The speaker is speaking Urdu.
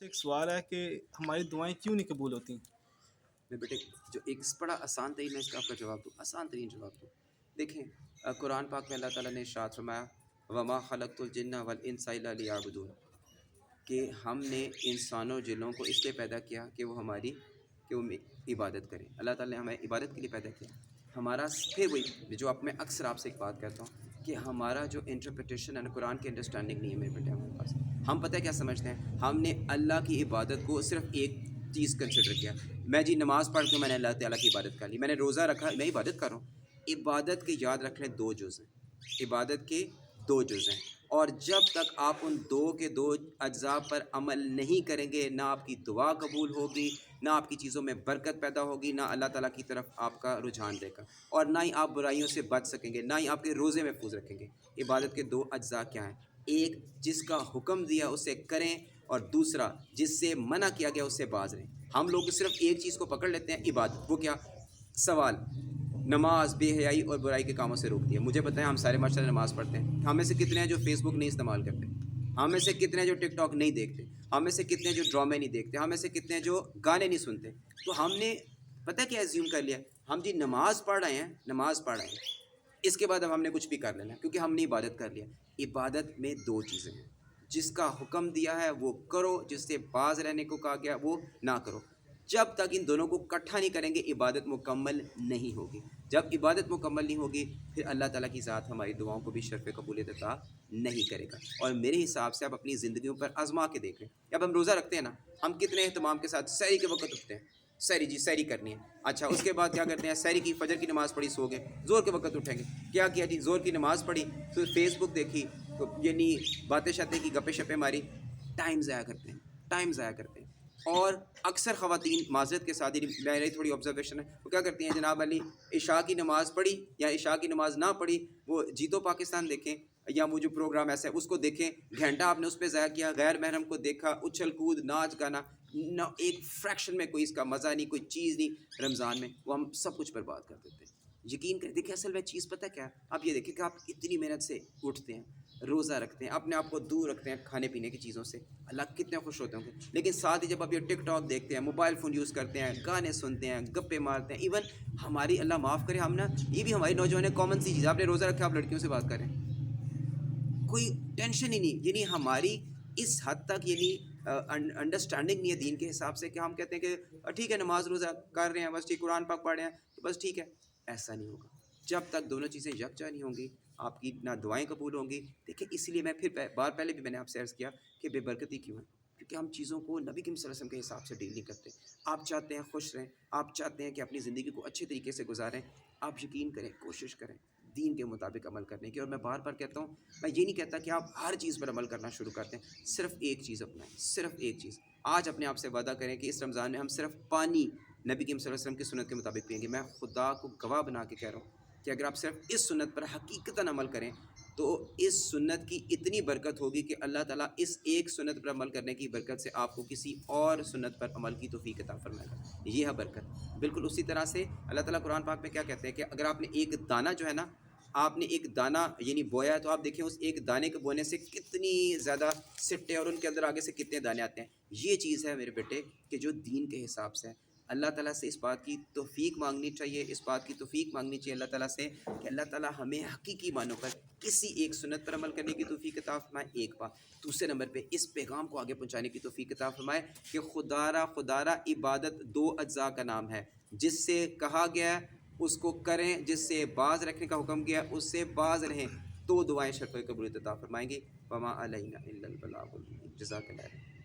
ایک سوال ہے کہ ہماری دعائیں کیوں نہیں قبول ہوتی؟ میں بیٹے جو ایک بڑا آسان ترین ہے اس کا آپ کا جواب دوں، آسان ترین جواب دوں۔ دیکھیں قرآن پاک میں اللہ تعالیٰ نے ارشاد فرمایا وما خلقت الجن والانس الا لیعبدون، کہ ہم نے انسانوں جنوں کو اس لیے پیدا کیا کہ وہ عبادت کریں۔ اللہ تعالیٰ نے ہمیں عبادت کے لیے پیدا کیا۔ ہمارا پھر وہی جو میں اکثر آپ سے ایک بات کہتا ہوں کہ ہمارا جو انٹرپریٹیشن ہے نا قرآن کی انڈرسٹینڈنگ نہیں ہے میرے بیٹے ہمارے پاس۔ ہم پتہ ہے کیا سمجھتے ہیں، ہم نے اللہ کی عبادت کو صرف ایک چیز کنسیڈر کیا۔ میں جی نماز پڑھ کے میں نے اللہ تعالیٰ کی عبادت کر لی، میں نے روزہ رکھا، میں عبادت کر رہا ہوں۔ عبادت کے یاد رکھ لیں دو جز ہیں، عبادت کے دو جز ہیں، اور جب تک آپ ان دو اجزاء پر عمل نہیں کریں گے نہ آپ کی دعا قبول ہوگی، نہ آپ کی چیزوں میں برکت پیدا ہوگی، نہ اللہ تعالیٰ کی طرف آپ کا رجحان دے گا، اور نہ ہی آپ برائیوں سے بچ سکیں گے، نہ ہی آپ کے روزے محفوظ رکھیں گے۔ عبادت کے دو اجزاء کیا ہیں؟ ایک جس کا حکم دیا اسے کریں، اور دوسرا جس سے منع کیا گیا اس سے باز رہیں۔ ہم لوگ صرف ایک چیز کو پکڑ لیتے ہیں عبادت، وہ کیا؟ سوال، نماز بے حیائی اور برائی کے کاموں سے روکتی ہے۔ مجھے بتائیں ہم سارے ماشاء اللہ نماز پڑھتے ہیں، ہم میں سے کتنے ہیں جو فیس بک نہیں استعمال کرتے، ہم میں سے کتنے ہیں جو ٹک ٹاک نہیں دیکھتے، ہم میں سے کتنے ہیں جو ڈرامے نہیں دیکھتے، ہم میں سے کتنے ہیں جو گانے نہیں سنتے؟ تو ہم نے پتہ کیا ایزیوم کر لیا، ہم جی نماز پڑھ رہے ہیں، نماز پڑھ رہے ہیں، اس کے بعد اب ہم نے کچھ بھی کر لینا کیونکہ ہم نے عبادت کر لیا۔ عبادت میں دو چیزیں ہیں، جس کا حکم دیا ہے وہ کرو، جس سے باز رہنے کو کہا گیا وہ نہ کرو۔ جب تک ان دونوں کو اکٹھا نہیں کریں گے عبادت مکمل نہیں ہوگی۔ جب عبادت مکمل نہیں ہوگی پھر اللہ تعالیٰ کی ذات ہماری دعاؤں کو بھی شرف قبولیت عطا نہیں کرے گا۔ اور میرے حساب سے آپ اپنی زندگیوں پر آزما کے دیکھ لیں، اب ہم روزہ رکھتے ہیں نا، ہم کتنے اہتمام کے ساتھ سحری کے وقت اٹھتے ہیں، سحری جی سحری کرنی ہے، اچھا اس کے بعد کیا کرتے ہیں، سحری کی فجر کی نماز پڑھی سو گئے، زور کے وقت اٹھیں گے، کیا کیا جی زور کی نماز پڑھی، پھر فیس بک دیکھی، یعنی باتیں شاتیں کی، گپے شپے ماری، ٹائم ضائع کرتے ہیں، ٹائم ضائع کرتے ہیں۔ اور اکثر خواتین معذرت کے ساتھ، میری تھوڑی آبزرویشن ہے، وہ کیا کرتی ہیں، جناب علی عشاء کی نماز پڑھی یا عشاء کی نماز نہ پڑھی، وہ جیتو پاکستان دیکھیں یا وہ جو پروگرام ایسا ہے اس کو دیکھیں، گھنٹہ آپ نے اس پہ ضائع کیا، غیر محرم کو دیکھا، اچھل کود ناچ گانا، نہ ایک فریکشن میں کوئی اس کا مزہ نہیں، کوئی چیز نہیں۔ رمضان میں وہ ہم سب کچھ برباد کر دیتے ہیں۔ یقین کریں، دیکھیں اصل میں چیز پتہ کیا ہے، آپ یہ دیکھیں کہ آپ اتنی محنت سے اٹھتے ہیں، روزہ رکھتے ہیں، اپنے آپ کو دور رکھتے ہیں کھانے پینے کی چیزوں سے، اللہ کتنے خوش ہوتے ہوں گے، لیکن ساتھ ہی جب آپ یہ ٹک ٹاک دیکھتے ہیں، موبائل فون یوز کرتے ہیں، گانے سنتے ہیں، گپے مارتے ہیں، ایون ہماری اللہ معاف کرے، ہم نا یہ بھی ہماری نوجوان کامن سی چیز، آپ نے روزہ رکھا آپ لڑکیوں سے بات کریں، کوئی ٹینشن ہی نہیں، یعنی ہماری اس حد تک یعنی انڈرسٹینڈنگ نہیں ہے دین کے حساب سے کہ ہم کہتے ہیں کہ ٹھیک ہے نماز روزہ کر رہے ہیں بس، ٹھیک قرآن پاک پڑھ رہے ہیں تو بس ٹھیک ہے۔ ایسا نہیں ہوگا جب تک دونوں چیزیں یکجا نہیں ہوں گی، آپ کی نہ دعائیں قبول ہوں گی۔ دیکھیں اس لیے میں پھر بار پہلے بھی میں نے آپ سے عرض کیا کہ بے برکتی کیوں ہے، کیونکہ ہم چیزوں کو نبی کریم صلی اللہ علیہ وسلم کے حساب سے ڈیل نہیں کرتے۔ آپ چاہتے ہیں خوش رہیں، آپ چاہتے ہیں کہ اپنی زندگی کو اچھے طریقے سے گزاریں، آپ یقین کریں، کوشش کریں دین کے مطابق عمل کرنے کی۔ اور میں بار بار کہتا ہوں، میں یہ نہیں کہتا کہ آپ ہر چیز پر عمل کرنا شروع کرتے ہیں، صرف ایک چیز اپنائیں، صرف ایک چیز۔ آج اپنے آپ سے وعدہ کریں کہ اس رمضان میں ہم صرف پانی نبی کریم صلی اللہ علیہ وسلم کی سنت کے مطابق پئیں گے۔ میں خدا کو گواہ بنا کے کہہ رہا ہوں کہ اگر آپ صرف اس سنت پر حقیقتاً عمل کریں تو اس سنت کی اتنی برکت ہوگی کہ اللہ تعالیٰ اس ایک سنت پر عمل کرنے کی برکت سے آپ کو کسی اور سنت پر عمل کی توفیق عطا فرمائے گا۔ یہ ہے برکت۔ بالکل اسی طرح سے اللہ تعالیٰ قرآن پاک میں کیا کہتے ہیں کہ اگر آپ نے ایک دانہ جو ہے نا، آپ نے ایک دانہ یعنی بویا ہے، تو آپ دیکھیں اس ایک دانے کے بونے سے کتنی زیادہ سٹے اور ان کے اندر آگے سے کتنے دانے آتے ہیں۔ یہ چیز ہے میرے بیٹے کہ جو دین کے حساب سے ہے، اللہ تعالیٰ سے اس بات کی توفیق مانگنی چاہیے، اس بات کی توفیق مانگنی چاہیے اللہ تعالیٰ سے کہ اللہ تعالیٰ ہمیں حقیقی معنوں پر کسی ایک سنت پر عمل کرنے کی توفیق عطا فرمائے، ایک بات۔ دوسرے نمبر پہ اس پیغام کو آگے پہنچانے کی توفیق عطا فرمائے کہ خدارا عبادت دو اجزاء کا نام ہے، جس سے کہا گیا ہے اس کو کریں، جس سے باز رکھنے کا حکم کیا اس سے باز رہیں، تو دعائیں شرف قبولیت عطا فرمائیں گی۔ وما علینا الا البلاغ المبین۔ جزاک اللہ۔